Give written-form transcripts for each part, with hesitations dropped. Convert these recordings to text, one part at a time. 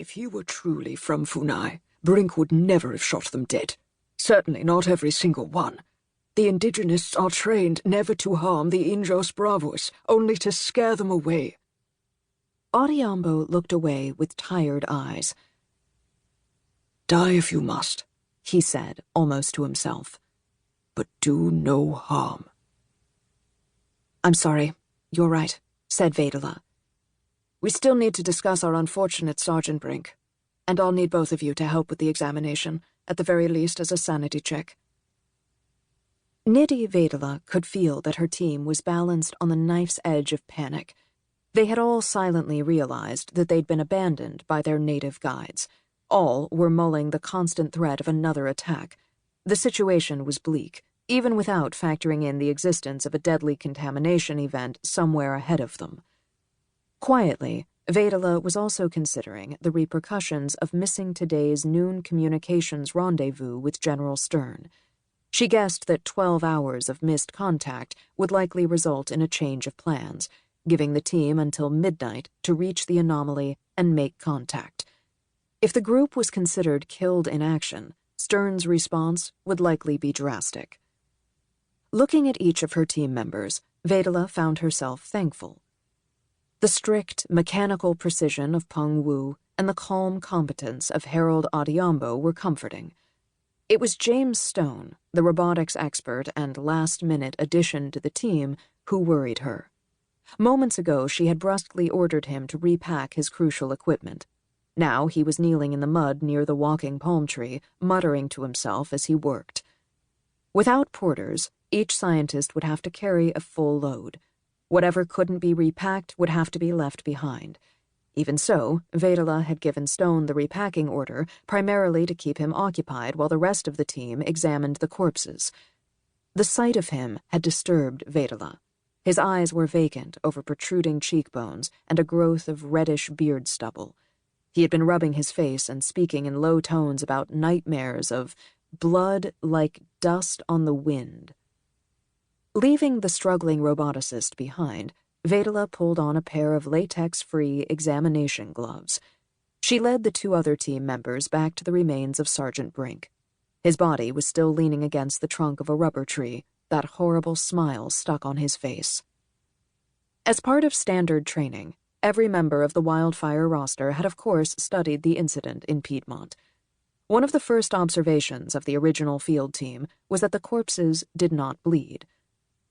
If he were truly from Funai, Brink would never have shot them dead. Certainly not every single one. The Indigenists are trained never to harm the Injos Bravos, only to scare them away. Audiombo looked away with tired eyes. Die if you must, he said, almost to himself. But do no harm. I'm sorry. You're right, said Vedala. We still need to discuss our unfortunate Sergeant Brink, and I'll need both of you to help with the examination, at the very least as a sanity check. Nidhi Vedala could feel that her team was balanced on the knife's edge of panic. They had all silently realized that they'd been abandoned by their native guides. All were mulling the constant threat of another attack. The situation was bleak, even without factoring in the existence of a deadly contamination event somewhere ahead of them. Quietly, Vedala was also considering the repercussions of missing today's noon communications rendezvous with General Stern. She guessed that 12 hours of missed contact would likely result in a change of plans, giving the team until midnight to reach the anomaly and make contact. If the group was considered killed in action, Stern's response would likely be drastic. Looking at each of her team members, Vedala found herself thankful. The strict, mechanical precision of Peng Wu and the calm competence of Harold Audiombo were comforting. It was James Stone, the robotics expert and last-minute addition to the team, who worried her. Moments ago, she had brusquely ordered him to repack his crucial equipment. Now he was kneeling in the mud near the walking palm tree, muttering to himself as he worked. Without porters, each scientist would have to carry a full load. Whatever couldn't be repacked would have to be left behind. Even so, Vedala had given Stone the repacking order primarily to keep him occupied while the rest of the team examined the corpses. The sight of him had disturbed Vedala. His eyes were vacant over protruding cheekbones and a growth of reddish beard stubble. He had been rubbing his face and speaking in low tones about nightmares of blood like dust on the wind. Leaving the struggling roboticist behind, Vedala pulled on a pair of latex-free examination gloves. She led the two other team members back to the remains of Sergeant Brink. His body was still leaning against the trunk of a rubber tree, that horrible smile stuck on his face. As part of standard training, every member of the Wildfire roster had of course studied the incident in Piedmont. One of the first observations of the original field team was that the corpses did not bleed.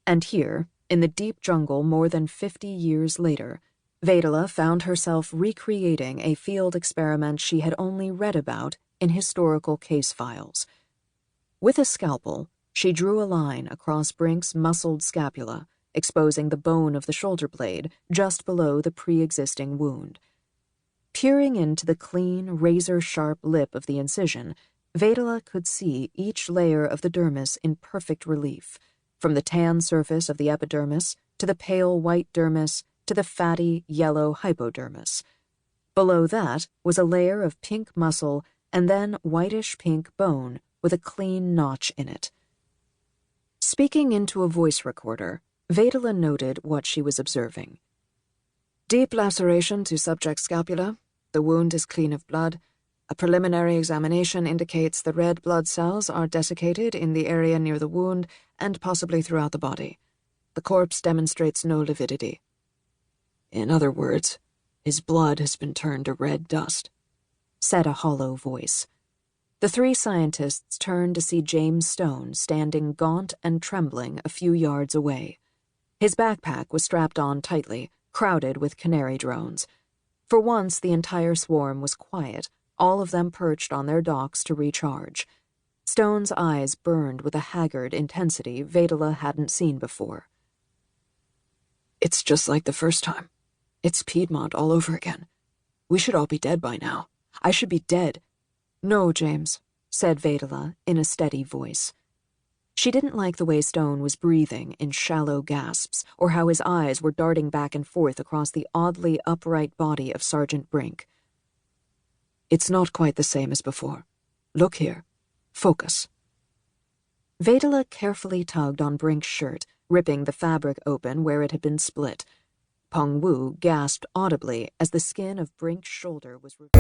And here, in the deep jungle more than 50 years later, Vedala found herself recreating a field experiment she had only read about in historical case files. With a scalpel, she drew a line across Brink's muscled scapula, exposing the bone of the shoulder blade just below the pre-existing wound. Peering into the clean, razor-sharp lip of the incision, Vedala could see each layer of the dermis in perfect relief, from the tan surface of the epidermis to the pale white dermis to the fatty yellow hypodermis. Below that was a layer of pink muscle and then whitish-pink bone with a clean notch in it. Speaking into a voice recorder, Vedala noted what she was observing. Deep laceration to subject scapula. The wound is clean of blood. A preliminary examination indicates the red blood cells are desiccated in the area near the wound and possibly throughout the body. The corpse demonstrates no lividity. In other words, his blood has been turned to red dust, said a hollow voice. The three scientists turned to see James Stone standing gaunt and trembling a few yards away. His backpack was strapped on tightly, crowded with canary drones. For once, the entire swarm was quiet, all of them perched on their docks to recharge. Stone's eyes burned with a haggard intensity Vedala hadn't seen before. It's just like the first time. It's Piedmont all over again. We should all be dead by now. I should be dead. No, James, said Vedala in a steady voice. She didn't like the way Stone was breathing in shallow gasps, or how his eyes were darting back and forth across the oddly upright body of Sergeant Brink. It's not quite the same as before. Look here. Focus. Vedala carefully tugged on Brink's shirt, ripping the fabric open where it had been split. Peng Wu gasped audibly as the skin of Brink's shoulder was revealed.